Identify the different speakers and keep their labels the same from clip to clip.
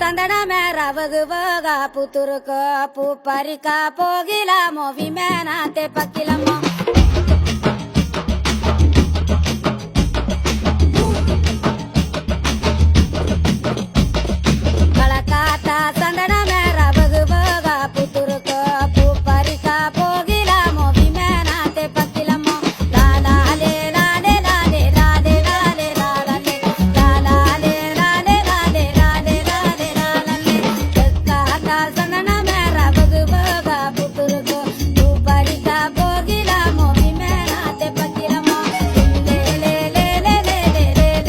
Speaker 1: சந்தனமே ரவகு வகா புத்துருக்கு பூ பறிக்கா போகிலாமோ விமேனாத்தே பக்கிலமோ கலக்காத்தா சந்தனமே ரவகு வகா புத்துருக்கு பூ பறிக்கா போகிலாமோ விமேனாத்தே பக்கிலமோ லாலே லாலே லாலே லாலே லாலே லாலே லாலே லாலே லாலே லாலே லாலே லாலே கலக்காத்தா சந்தனமே ரவகு வகா புத்துருக்கு பூ பறிக்கா போகிலாமோ விமேனாத்தே பக்கிலமோ லே லே லே லே லே லே லே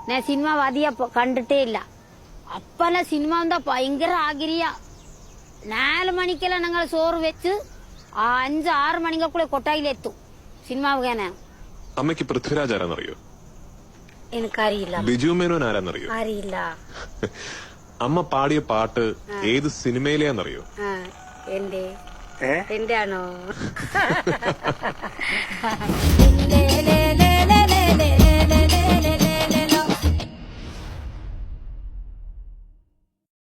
Speaker 1: ഞാൻ സിനിമ അധിക കണ്ടിട്ടേ ഇല്ല അപ്പല സിനിമ എന്താ ഭയങ്കര ആഗ്രഹിയ 4 മണിക്കെല്ലാം ഞങ്ങൾ ചോറ് വെച്ച് 5-6 മണിക്കുള്ള കൊട്ടായിലെത്തും സിനിമ കാണാൻ.
Speaker 2: അമ്മയ്ക്ക് പൃഥ്വിരാജ് ആരാന്നറിയോ?
Speaker 1: എനിക്കറിയില്ല.
Speaker 2: ബിജു മേനോൻ ആരാന്നറിയോ?
Speaker 1: അറിയില്ല.
Speaker 2: അമ്മ പാടിയ പാട്ട് ഏത് സിനിമയിലെയാന്നറിയോ?
Speaker 1: എന്റെ ആണോ?